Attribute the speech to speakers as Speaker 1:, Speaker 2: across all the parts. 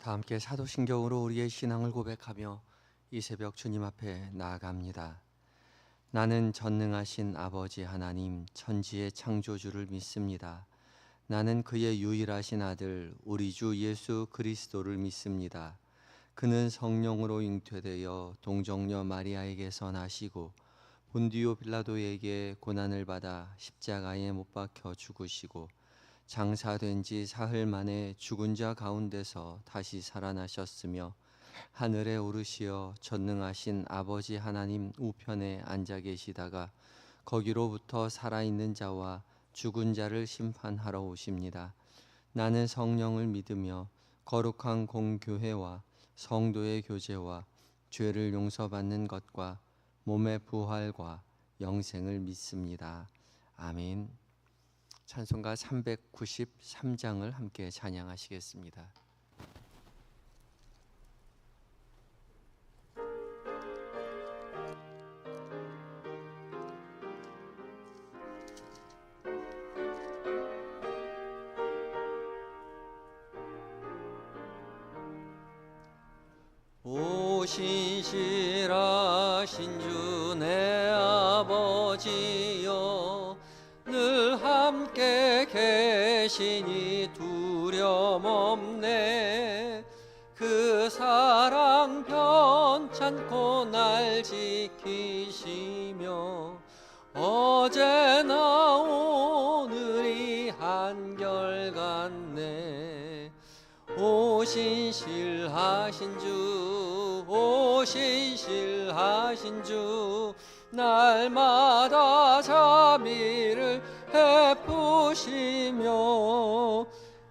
Speaker 1: 다 함께 사도신경으로 우리의 신앙을 고백하며 이 새벽 주님 앞에 나아갑니다. 나는 전능하신 아버지 하나님 천지의 창조주를 믿습니다. 나는 그의 유일하신 아들 우리 주 예수 그리스도를 믿습니다. 그는 성령으로 잉태되어 동정녀 마리아에게서 나시고 본디오 빌라도에게 고난을 받아 십자가에 못 박혀 죽으시고 장사된 지 사흘 만에 죽은 자 가운데서 다시 살아나셨으며 하늘에 오르시어 전능하신 아버지 하나님 우편에 앉아 계시다가 거기로부터 살아있는 자와 죽은 자를 심판하러 오십니다. 나는 성령을 믿으며 거룩한 공교회와 성도의 교제와 죄를 용서받는 것과 몸의 부활과 영생을 믿습니다. 아멘. 찬송가 393장을 함께 찬양하시겠습니다. 오 신실하신 주 내 아버지여 늘 함께 계시니 두려움없네. 그 사랑 변찮고 날 지키시며 어제나 오늘이 한결같네. 오 신실하신 주, 오 신실하신 주, 날마다 자비를 베푸시며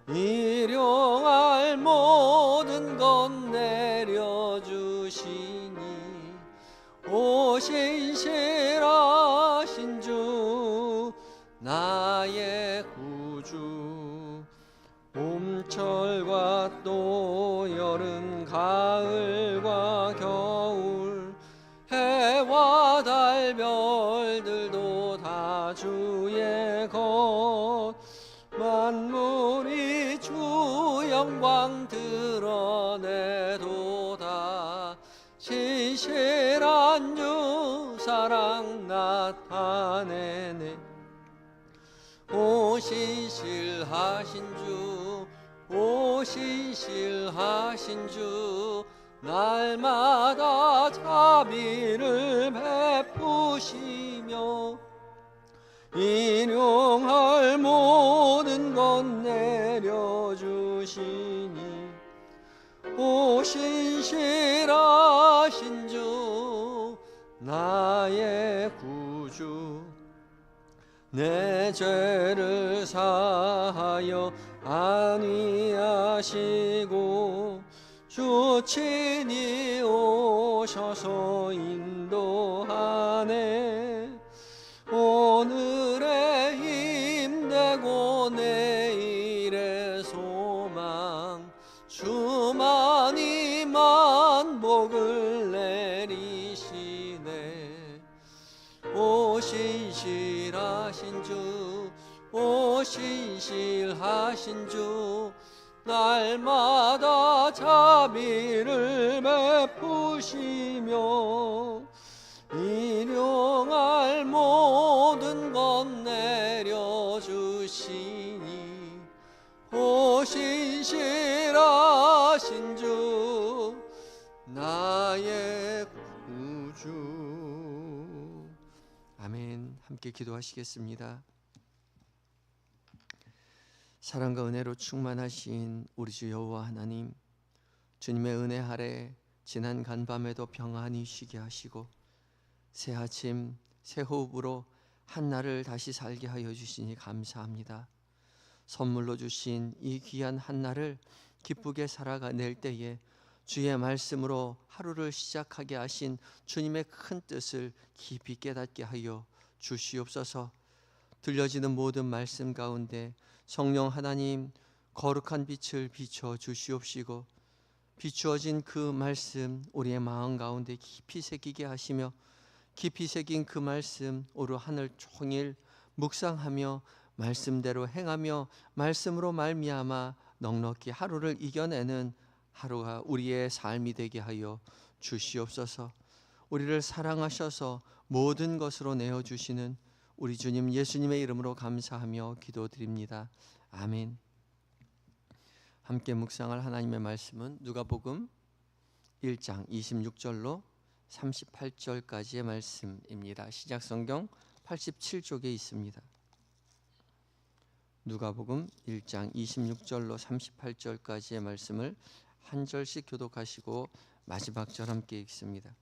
Speaker 1: 일용할 모든 것 내려주시니 오 신실하신 주, 나의 구주. 봄철과 또 여름 가을과 겨울 해와 달 별들도 다 주의 것 만물이 주 영광 드러내도다. 신실한 주 사랑 나타내네. 오 신실하신 주, 오 신실하신 주, 날마다 자비를 베푸시며 일용할 모든 것 내려주시니 오 신실하신 주, 나의 구주. 내 죄를 사하여 안위하시고 주 친히 오셔서 인도하네. 오늘의 힘되고 내일의 소망 주만이 만복을 내리시네. 오 신실하신 주, 오 신실하신 주, 날마다 자비를 베푸시며 일용할 모든 것 내려주시니 오 신실하신 주, 나의 구주. 아멘. 함께 기도하시겠습니다. 사랑과 은혜로 충만하신 우리 주 여호와 하나님, 주님의 은혜 아래 지난 간밤에도 평안히 쉬게 하시고 새 아침 새 호흡으로 한날을 다시 살게 하여 주시니 감사합니다. 선물로 주신 이 귀한 한날을 기쁘게 살아낼 때에 주의 말씀으로 하루를 시작하게 하신 주님의 큰 뜻을 깊이 깨닫게 하여 주시옵소서. 들려지는 모든 말씀 가운데 성령 하나님 거룩한 빛을 비춰 주시옵시고 비추어진 그 말씀 우리의 마음 가운데 깊이 새기게 하시며 깊이 새긴 그 말씀 오늘 하늘 종일 묵상하며 말씀대로 행하며 말씀으로 말미암아 넉넉히 하루를 이겨내는 하루가 우리의 삶이 되게 하여 주시옵소서. 우리를 사랑하셔서 모든 것으로 내어주시는 우리 주님 예수님의 이름으로 감사하며 기도드립니다. 아멘. 함께 묵상할 하나님의 말씀은 누가복음 1장 26절로 38절까지의 말씀입니다. 시작성경 87쪽에 있습니다. 누가복음 1장 26절로 38절까지의 말씀을 한 절씩 교독하시고 마지막 절 함께 읽습니다.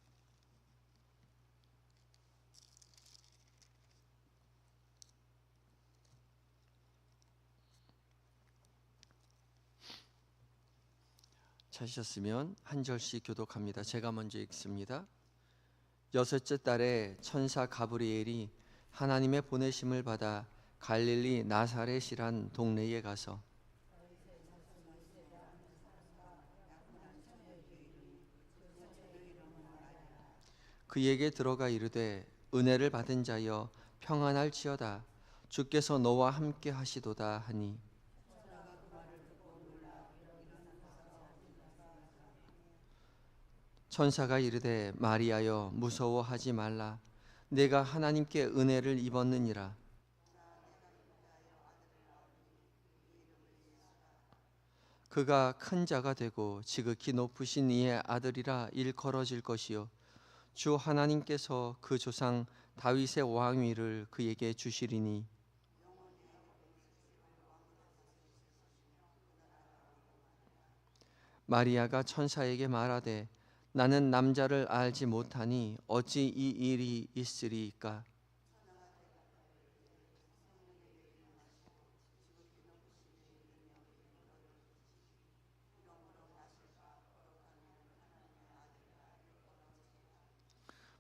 Speaker 1: 찾으셨으면 한 절씩 교독합니다. 제가 먼저 읽습니다. 여섯째 달에 천사 가브리엘이 하나님의 보내심을 받아 갈릴리 나사렛이란 동네에 가서 그에게 들어가 이르되 은혜를 받은 자여 평안할지어다 주께서 너와 함께 하시도다 하니 천사가 이르되 마리아여 무서워하지 말라 내가 하나님께 은혜를 입었느니라 그가 큰 자가 되고 지극히 높으신 이의 아들이라 일컬어질 것이요 주 하나님께서 그 조상 다윗의 왕위를 그에게 주시리니 마리아가 천사에게 말하되 나는 남자를 알지 못하니 어찌 이 일이 있으리이까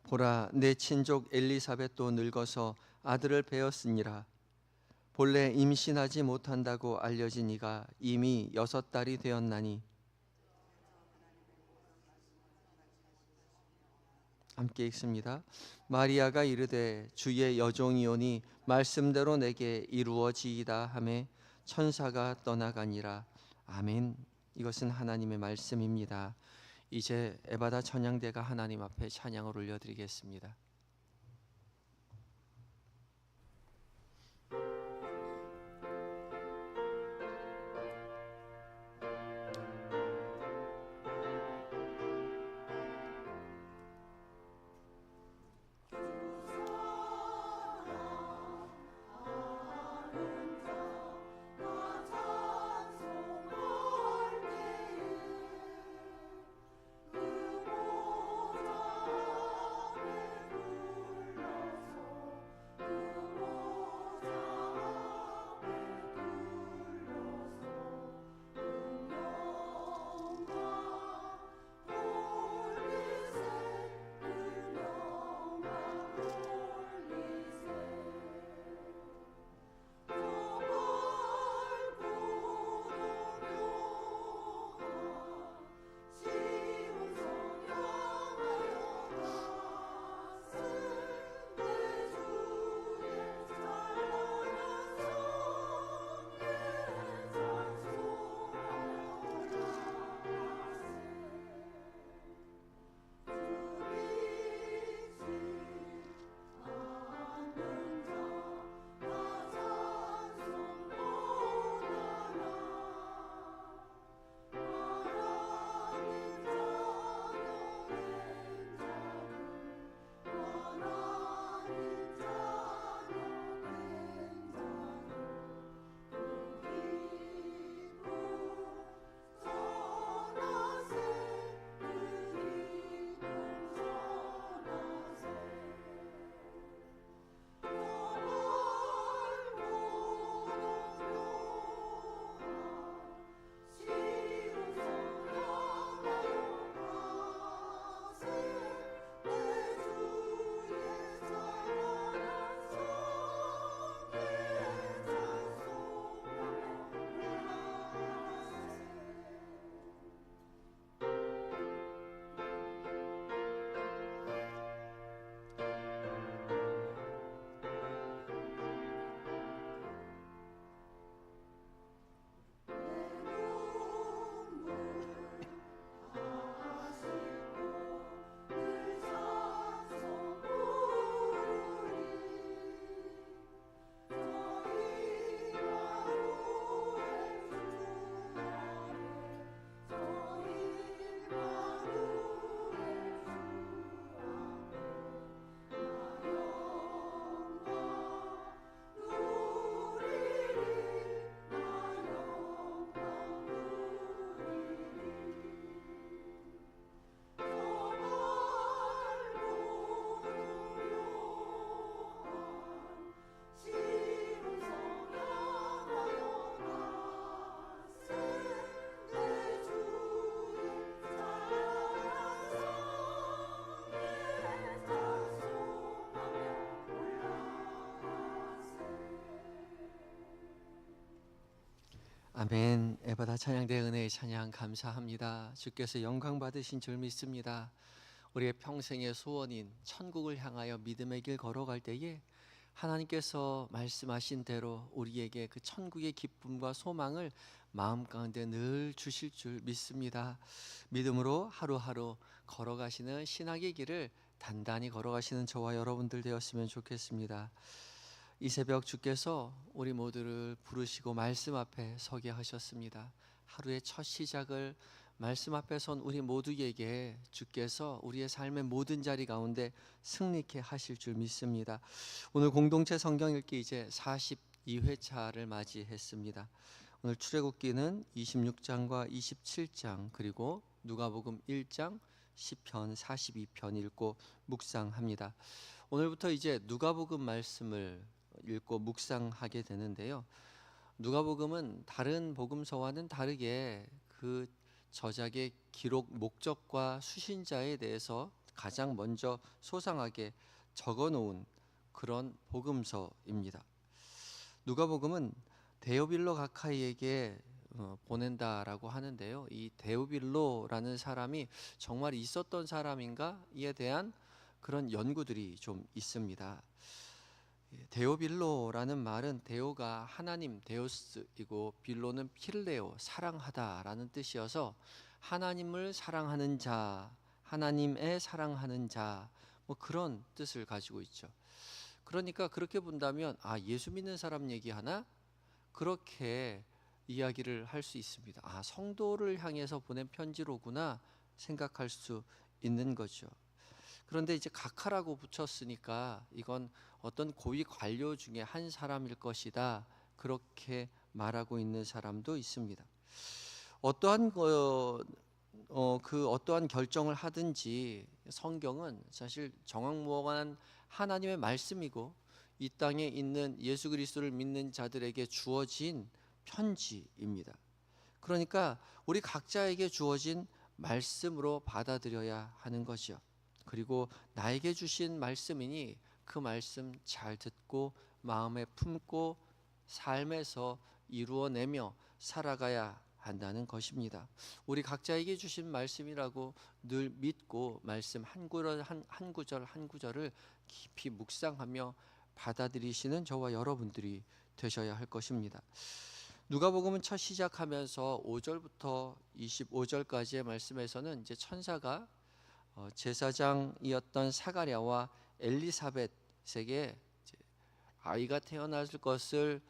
Speaker 1: 보라 내 친족 엘리사벳도 늙어서 아들을 배었으니라 본래 임신하지 못한다고 알려진 이가 이미 6달이 되었나니 함께 읽습니다. 마리아가 이르되 주의 여종이오니 말씀대로 내게 이루어지이다 하매 천사가 떠나가니라. 아멘. 이것은 하나님의 말씀입니다. 이제 에바다 찬양대가 하나님 앞에 찬양을 올려드리겠습니다. 아멘. 에바다 찬양대 은혜의 찬양 감사합니다. 주께서 영광 받으신 줄 믿습니다. 우리의 평생의 소원인 천국을 향하여 믿음의 길 걸어갈 때에 하나님께서 말씀하신 대로 우리에게 그 천국의 기쁨과 소망을 마음 가운데 늘 주실 줄 믿습니다. 믿음으로 하루하루 걸어가시는 신학의 길을 단단히 걸어가시는 저와 여러분들 되었으면 좋겠습니다. 이 새벽 주께서 우리 모두를 부르시고 말씀 앞에 서게 하셨습니다. 하루의 첫 시작을 말씀 앞에 선 우리 모두에게 주께서 우리의 삶의 모든 자리 가운데 승리케 하실 줄 믿습니다. 오늘 공동체 성경 읽기 이제 42회차를 맞이했습니다. 오늘 출애굽기는 26장과 27장 그리고 누가복음 1장, 시편 42편 읽고 묵상합니다. 오늘부터 이제 누가복음 말씀을 읽고 묵상하게 되는데요. 누가복음은 다른 복음서와는 다르게 그 저작의 기록 목적과 수신자에 대해서 가장 먼저 소상하게 적어 놓은 그런 복음서입니다. 누가복음은 데오빌로 가카이에게 보낸다라고 하는데요. 이 데오빌로라는 사람이 정말 있었던 사람인가에 대한 그런 연구들이 좀 있습니다. 데오빌로라는 말은 데오가 하나님 데우스이고 빌로는 필레오 사랑하다라는 뜻이어서 하나님을 사랑하는 자, 하나님의 사랑하는 자, 뭐 그런 뜻을 가지고 있죠. 그러니까 그렇게 본다면 예수 믿는 사람 얘기하나 그렇게 이야기를 할 수 있습니다. 성도를 향해서 보낸 편지로구나 생각할 수 있는 거죠. 그런데 이제 각하라고 붙였으니까 이건 어떤 고위 관료 중에 한 사람일 것이다, 그렇게 말하고 있는 사람도 있습니다. 어떠한 어떠한 결정을 하든지 성경은 사실 정확무억한 하나님의 말씀이고 이 땅에 있는 예수 그리스도를 믿는 자들에게 주어진 편지입니다. 그러니까 우리 각자에게 주어진 말씀으로 받아들여야 하는 거죠. 그리고 나에게 주신 말씀이니 그 말씀 잘 듣고 마음에 품고 삶에서 이루어내며 살아가야 한다는 것입니다. 우리 각자에게 주신 말씀이라고 늘 믿고 말씀 한 구절 한 구절을 깊이 묵상하며 받아들이시는 저와 여러분들이 되셔야 할 것입니다. 누가복음은 첫 시작하면서 5절부터 25절까지의 말씀에서는 이제 천사가 제사장이었던 사가랴와 엘리사벳에게 아이가 태어날 것을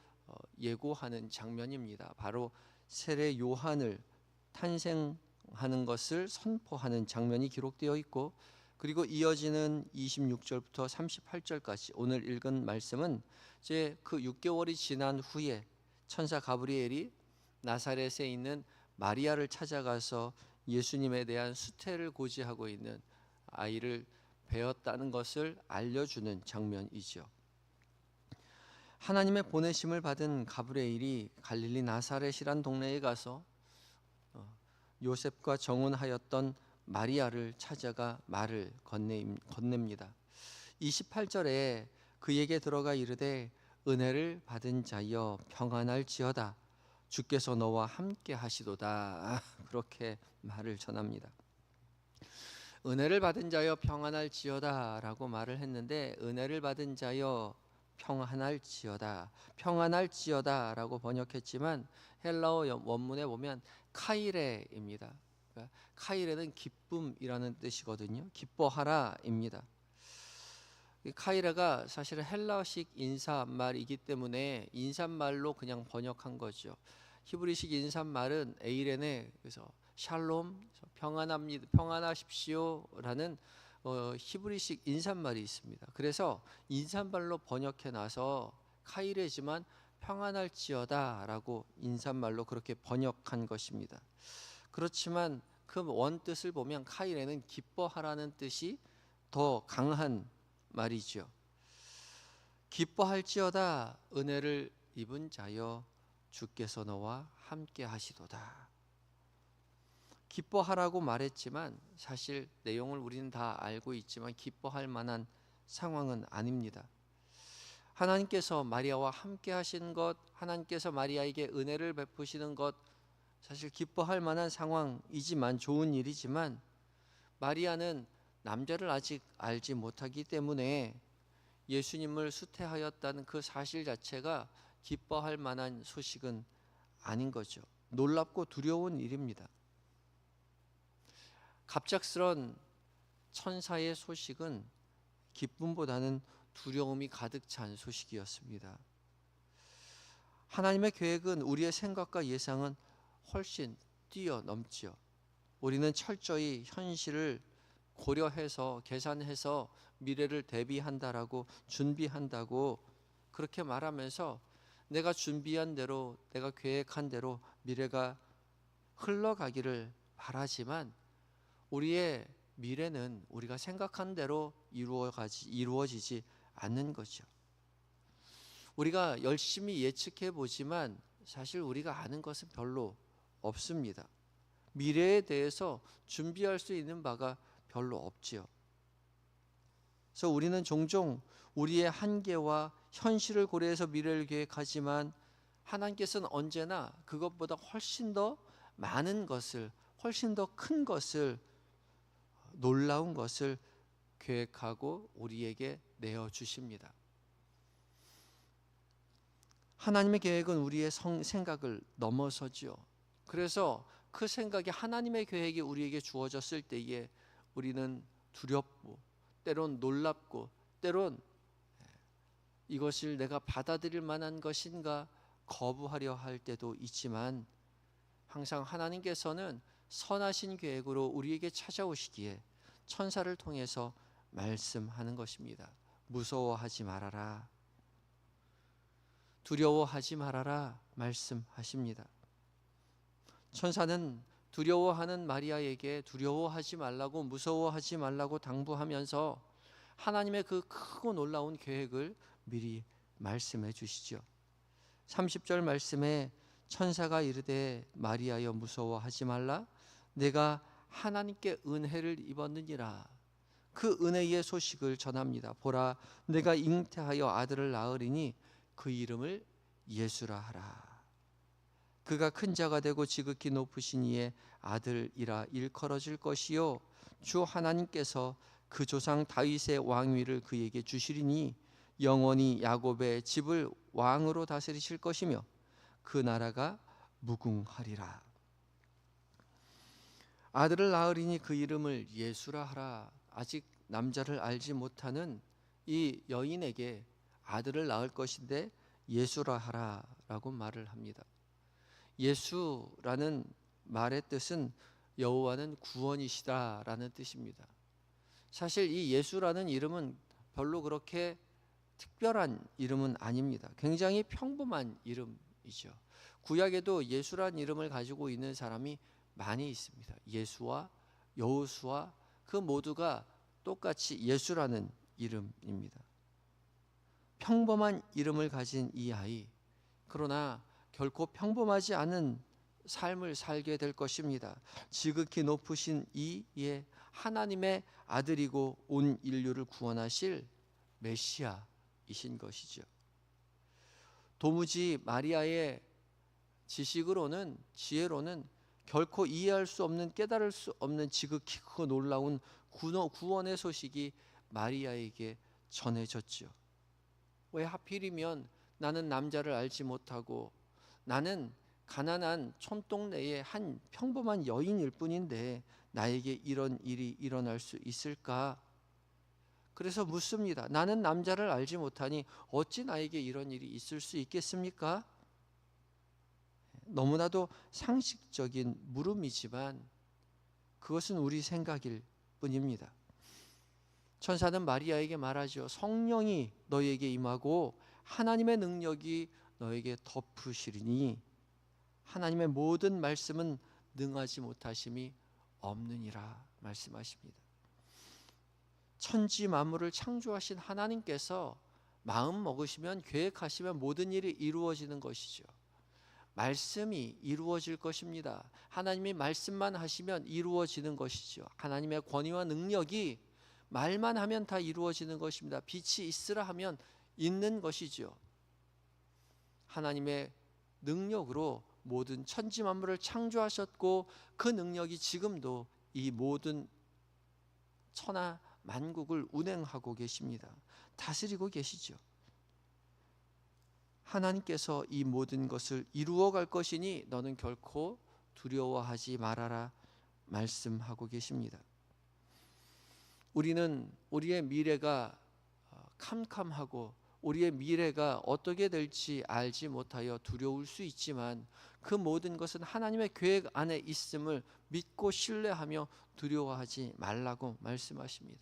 Speaker 1: 예고하는 장면입니다. 바로 세례 요한을 탄생하는 것을 선포하는 장면이 기록되어 있고, 그리고 이어지는 26절부터 38절까지 오늘 읽은 말씀은 이제 그 6개월이 지난 후에 천사 가브리엘이 나사렛에 있는 마리아를 찾아가서 예수님에 대한 수태를 고지하고 있는 아이를 배었다는 것을 알려주는 장면이죠. 하나님의 보내심을 받은 가브리엘이 갈릴리 나사렛이란 동네에 가서 요셉과 정혼하였던 마리아를 찾아가 말을 건넵니다. 28절에 그에게 들어가 이르되 은혜를 받은 자여 평안할지어다, 주께서 너와 함께 하시도다, 그렇게 말을 전합니다. 은혜를 받은 자여 평안할지어다 라고 말을 했는데, 은혜를 받은 자여 평안할지어다, 평안할지어다 라고 번역했지만 헬라어 원문에 보면 카이레입니다. 그러니까 카이레는 기쁨이라는 뜻이거든요. 기뻐하라 입니다. 카이레가 사실은 헬라식 인사말이기 때문에 인사말로 그냥 번역한 거죠. 히브리식 인사말은 에이레네, 그래서 샬롬, 평안합니다, 평안하십시오라는 히브리식 인사말이 있습니다. 그래서 인사말로 번역해 놔서 카이레지만 평안할지어다라고 인사말로 그렇게 번역한 것입니다. 그렇지만 그 원뜻을 보면 카이레는 기뻐하라는 뜻이 더 강한 말이죠. 기뻐할지어다, 은혜를 입은 자여 주께서 너와 함께 하시도다. 기뻐하라고 말했지만 사실 내용을 우리는 다 알고 있지만 기뻐할 만한 상황은 아닙니다. 하나님께서 마리아와 함께 하신 것, 하나님께서 마리아에게 은혜를 베푸시는 것, 사실 기뻐할 만한 상황이지만, 좋은 일이지만, 마리아는 남자를 아직 알지 못하기 때문에 예수님을 수태하였다는 그 사실 자체가 기뻐할 만한 소식은 아닌 거죠. 놀랍고 두려운 일입니다. 갑작스런 천사의 소식은 기쁨보다는 두려움이 가득 찬 소식이었습니다. 하나님의 계획은 우리의 생각과 예상은 훨씬 뛰어넘지요. 우리는 철저히 현실을 고려해서 계산해서 미래를 대비한다라고, 준비한다고 그렇게 말하면서 내가 준비한 대로, 내가 계획한 대로 미래가 흘러가기를 바라지만, 우리의 미래는 우리가 생각한 대로 이루어지지 않는 거죠. 우리가 열심히 예측해 보지만 사실 우리가 아는 것은 별로 없습니다. 미래에 대해서 준비할 수 있는 바가 별로 없지요. 그래서 우리는 종종 우리의 한계와 현실을 고려해서 미래를 계획하지만, 하나님께서는 언제나 그것보다 훨씬 더 많은 것을, 훨씬 더 큰 것을, 놀라운 것을 계획하고 우리에게 내어주십니다. 하나님의 계획은 우리의 생각을 넘어서죠. 그래서 그 생각이, 하나님의 계획이 우리에게 주어졌을 때에 우리는 두렵고, 때론 놀랍고, 때론 이것을 내가 받아들일 만한 것인가 거부하려 할 때도 있지만, 항상 하나님께서는 선하신 계획으로 우리에게 찾아오시기에 천사를 통해서 말씀하는 것입니다. 무서워하지 말아라, 두려워하지 말아라 말씀하십니다. 천사는 두려워하는 마리아에게 두려워하지 말라고, 무서워하지 말라고 당부하면서 하나님의 그 크고 놀라운 계획을 미리 말씀해 주시죠. 30절 말씀에 천사가 이르되 마리아여 무서워하지 말라, 내가 하나님께 은혜를 입었느니라. 그 은혜의 소식을 전합니다. 보라, 내가 잉태하여 아들을 낳으리니 그 이름을 예수라 하라. 그가 큰 자가 되고 지극히 높으신 이의 아들이라 일컬어질 것이요, 주 하나님께서 그 조상 다윗의 왕위를 그에게 주시리니 영원히 야곱의 집을 왕으로 다스리실 것이며 그 나라가 무궁하리라. 아들을 낳으리니 그 이름을 예수라 하라. 아직 남자를 알지 못하는 이 여인에게 아들을 낳을 것인데 예수라 하라라고 말을 합니다. 예수라는 말의 뜻은 여호와는 구원이시다라는 뜻입니다. 사실 이 예수라는 이름은 별로 그렇게 특별한 이름은 아닙니다. 굉장히 평범한 이름이죠. 구약에도 예수라는 이름을 가지고 있는 사람이 많이 있습니다. 예수와 여호수아, 그 모두가 똑같이 예수라는 이름입니다. 평범한 이름을 가진 이 아이, 그러나 결코 평범하지 않은 삶을 살게 될 것입니다. 지극히 높으신 이의 하나님의 아들이고 온 인류를 구원하실 메시아이신 것이죠. 도무지 마리아의 지식으로는, 지혜로는 결코 이해할 수 없는, 깨달을 수 없는 지극히 크고 놀라운 구원의 소식이 마리아에게 전해졌죠. 왜 하필이면 나는 남자를 알지 못하고 나는 가난한 촌동네의 한 평범한 여인일 뿐인데 나에게 이런 일이 일어날 수 있을까? 그래서 묻습니다. 나는 남자를 알지 못하니 어찌 나에게 이런 일이 있을 수 있겠습니까? 너무나도 상식적인 물음이지만 그것은 우리 생각일 뿐입니다. 천사는 마리아에게 말하죠. 성령이 너에게 임하고 하나님의 능력이 너에게 덮으시리니 하나님의 모든 말씀은 능하지 못하심이 없느니라 말씀하십니다. 천지 만물을 창조하신 하나님께서 마음 먹으시면, 계획하시면 모든 일이 이루어지는 것이죠. 말씀이 이루어질 것입니다. 하나님이 말씀만 하시면 이루어지는 것이죠. 하나님의 권위와 능력이 말만 하면 다 이루어지는 것입니다. 빛이 있으라 하면 있는 것이죠. 하나님의 능력으로 모든 천지 만물을 창조하셨고 그 능력이 지금도 이 모든 천하 만국을 운행하고 계십니다. 다스리고 계시죠. 하나님께서 이 모든 것을 이루어 갈 것이니 너는 결코 두려워하지 말아라 말씀하고 계십니다. 우리는 우리의 미래가 캄캄하고 우리의 미래가 어떻게 될지 알지 못하여 두려울 수 있지만 그 모든 것은 하나님의 계획 안에 있음을 믿고 신뢰하며 두려워하지 말라고 말씀하십니다.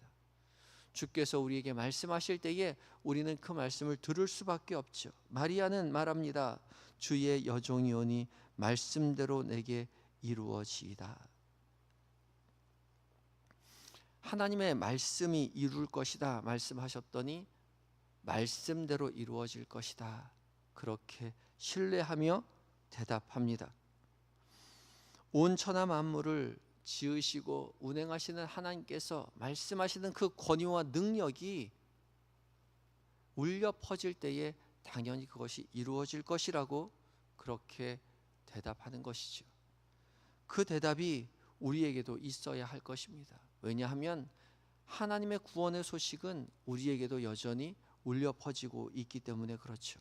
Speaker 1: 주께서 우리에게 말씀하실 때에 우리는 그 말씀을 들을 수밖에 없죠. 마리아는 말합니다. 주의 여종이오니 말씀대로 내게 이루어지이다. 하나님의 말씀이 이룰 것이다 말씀하셨더니 말씀대로 이루어질 것이다. 그렇게 신뢰하며 대답합니다. 온 천하 만물을 지으시고 운행하시는 하나님께서 말씀하시는 그 권위와 능력이 울려 퍼질 때에 당연히 그것이 이루어질 것이라고 그렇게 대답하는 것이죠. 그 대답이 우리에게도 있어야 할 것입니다. 왜냐하면 하나님의 구원의 소식은 우리에게도 여전히 울려 퍼지고 있기 때문에 그렇죠.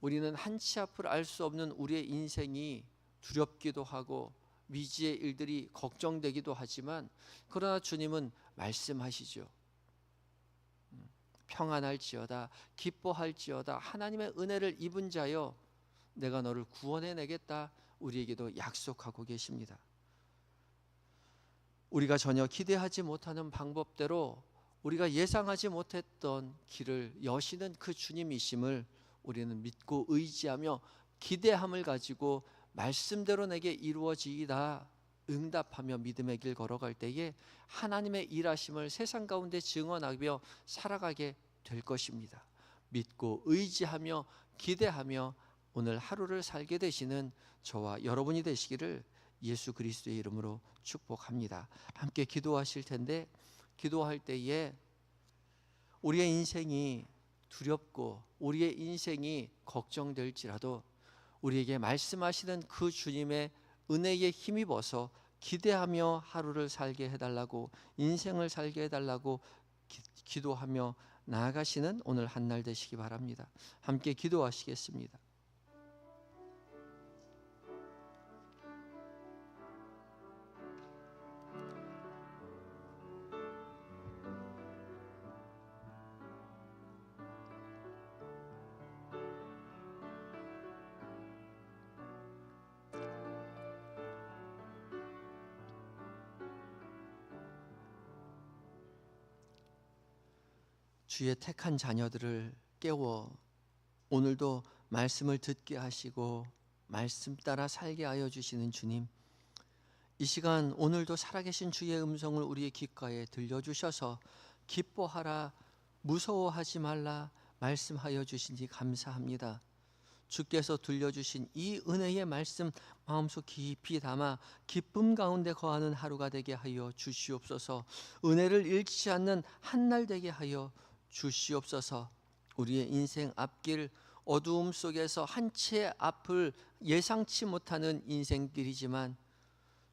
Speaker 1: 우리는 한치 앞을 알 수 없는 우리의 인생이 두렵기도 하고 미지의 일들이 걱정되기도 하지만 그러나 주님은 말씀하시죠. 평안할지어다 기뻐할지어다 하나님의 은혜를 입은 자여 내가 너를 구원해내겠다 우리에게도 약속하고 계십니다. 우리가 전혀 기대하지 못하는 방법대로 우리가 예상하지 못했던 길을 여시는 그 주님이심을 우리는 믿고 의지하며 기대함을 가지고 말씀대로 내게 이루어지이다 응답하며 믿음의 길 걸어갈 때에 하나님의 일하심을 세상 가운데 증언하며 살아가게 될 것입니다. 믿고 의지하며 기대하며 오늘 하루를 살게 되시는 저와 여러분이 되시기를 예수 그리스도의 이름으로 축복합니다. 함께 기도하실 텐데 기도할 때에 우리의 인생이 두렵고 우리의 인생이 걱정될지라도 우리에게 말씀하시는 그 주님의 은혜에 힘입어서 기대하며 하루를 살게 해달라고 인생을 살게 해달라고 기도하며 나아가시는 오늘 한날 되시기 바랍니다. 함께 기도하시겠습니다. 주의 택한 자녀들을 깨워 오늘도 말씀을 듣게 하시고 말씀 따라 살게 하여 주시는 주님, 이 시간 오늘도 살아계신 주의 음성을 우리의 귓가에 들려주셔서 기뻐하라 무서워하지 말라 말씀하여 주시니 감사합니다. 주께서 들려주신 이 은혜의 말씀 마음속 깊이 담아 기쁨 가운데 거하는 하루가 되게 하여 주시옵소서. 은혜를 잃지 않는 한날 되게 하여 주시옵소서. 우리의 인생 앞길 어두움 속에서 한치의 앞을 예상치 못하는 인생길이지만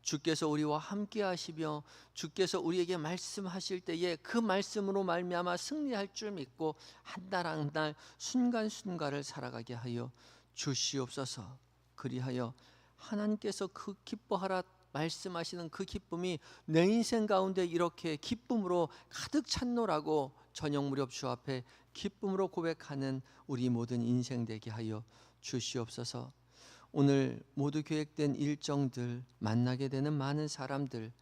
Speaker 1: 주께서 우리와 함께 하시며 주께서 우리에게 말씀하실 때에 그 말씀으로 말미암아 승리할 줄 믿고 한 날 한 날 순간순간을 살아가게 하여 주시옵소서. 그리하여 하나님께서 그 기뻐하라 말씀하시는 그 기쁨이 내 인생 가운데 이렇게 기쁨으로 가득 찼노라고 저녁 무렵 주 앞에 기쁨으로 고백하는 우리 모든 인생 되게 하여 주시옵소서. 오늘 모두 계획된 일정들, 만나게 되는 많은 사람들,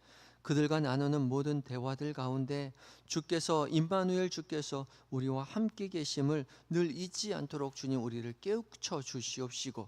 Speaker 1: 그들과 나누는 모든 대화들 가운데 주께서 임마누엘 주께서 우리와 함께 계심을 늘 잊지 않도록 주님 우리를 깨우쳐 주시옵시고,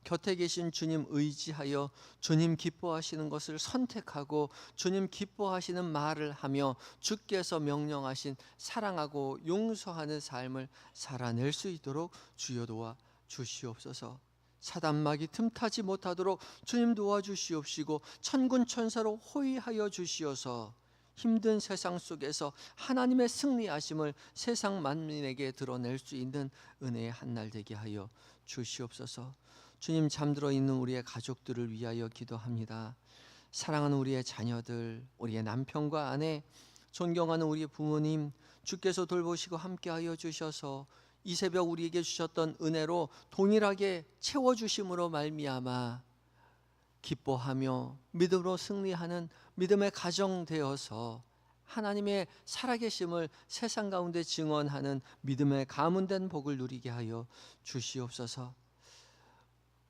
Speaker 1: 곁에 계신 주님 의지하여 주님 기뻐하시는 것을 선택하고 주님 기뻐하시는 말을 하며 주께서 명령하신 사랑하고 용서하는 삶을 살아낼 수 있도록 주여 도와 주시옵소서. 사단막이 틈타지 못하도록 주님 도와주시옵시고 천군 천사로 호위하여 주시어서 힘든 세상 속에서 하나님의 승리하심을 세상 만민에게 드러낼 수 있는 은혜의 한날 되게 하여 주시옵소서. 주님, 잠들어 있는 우리의 가족들을 위하여 기도합니다. 사랑하는 우리의 자녀들, 우리의 남편과 아내, 존경하는 우리의 부모님, 주께서 돌보시고 함께하여 주셔서 이 새벽 우리에게 주셨던 은혜로 동일하게 채워주심으로 말미암아 기뻐하며 믿음으로 승리하는 믿음의 가정 되어서 하나님의 살아계심을 세상 가운데 증언하는 믿음의 가문된 복을 누리게 하여 주시옵소서.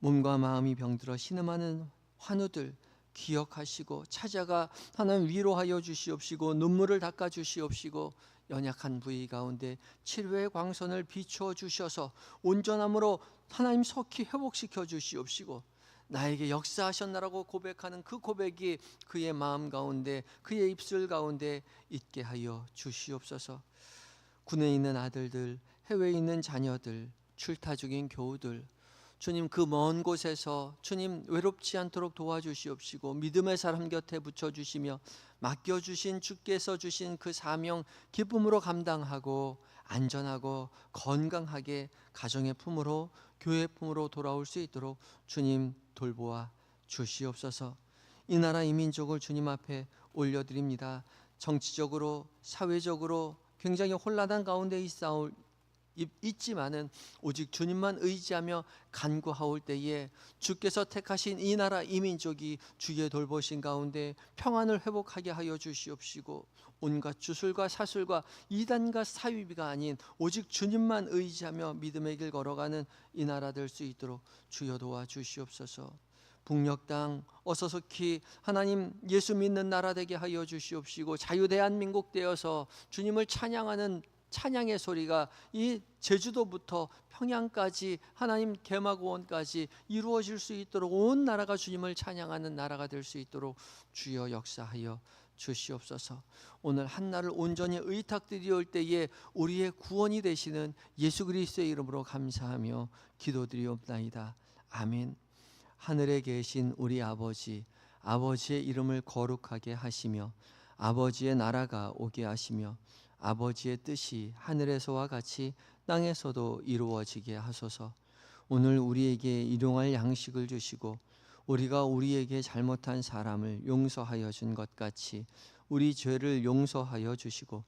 Speaker 1: 몸과 마음이 병들어 신음하는 환우들 기억하시고 찾아가 하나님 위로하여 주시옵시고 눈물을 닦아 주시옵시고 연약한 부위 가운데 치료의 광선을 비추어 주셔서 온전함으로 하나님 속히 회복시켜 주시옵시고 나에게 역사하셨나라고 고백하는 그 고백이 그의 마음 가운데 그의 입술 가운데 있게 하여 주시옵소서. 군에 있는 아들들, 해외에 있는 자녀들, 출타 중인 교우들, 주님 그 먼 곳에서 주님 외롭지 않도록 도와주시옵시고 믿음의 사람 곁에 붙여주시며 맡겨주신 주께서 주신 그 사명 기쁨으로 감당하고 안전하고 건강하게 가정의 품으로 교회 품으로 돌아올 수 있도록 주님 돌보아 주시옵소서. 이 나라 이 민족을 주님 앞에 올려드립니다. 정치적으로 사회적으로 굉장히 혼란한 가운데 있지만은 오직 주님만 의지하며 간구하올 때에 주께서 택하신 이 나라 이 민족이 주의 돌보신 가운데 평안을 회복하게 하여 주시옵시고 온갖 주술과 사술과 이단과 사위비가 아닌 오직 주님만 의지하며 믿음의 길 걸어가는 이 나라 될 수 있도록 주여 도와 주시옵소서. 북녘 땅 어서속히 하나님 예수 믿는 나라 되게 하여 주시옵시고 자유대한민국 되어서 주님을 찬양하는 찬양의 소리가 이 제주도부터 평양까지 하나님 개마고원까지 이루어질 수 있도록 온 나라가 주님을 찬양하는 나라가 될 수 있도록 주여 역사하여 주시옵소서. 오늘 한날을 온전히 의탁드리올 때에 우리의 구원이 되시는 예수 그리스도의 이름으로 감사하며 기도드리옵나이다. 아멘. 하늘에 계신 우리 아버지, 아버지의 이름을 거룩하게 하시며 아버지의 나라가 오게 하시며 아버지의 뜻이 하늘에서와 같이 땅에서도 이루어지게 하소서. 오늘 우리에게 일용할 양식을 주시고 우리가 우리에게 잘못한 사람을 용서하여 준 것 같이 우리 죄를 용서하여 주시고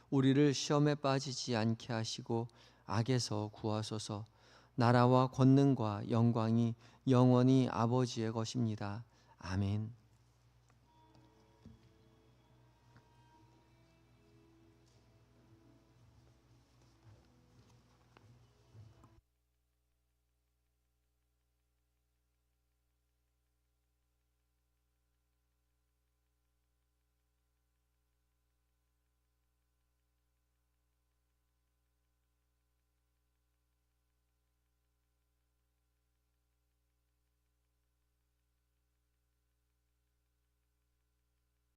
Speaker 1: 우리를 시험에 빠지지 않게 하시고 악에서 구하소서. 나라와 권능과 영광이 영원히 아버지의 것입니다. 아멘.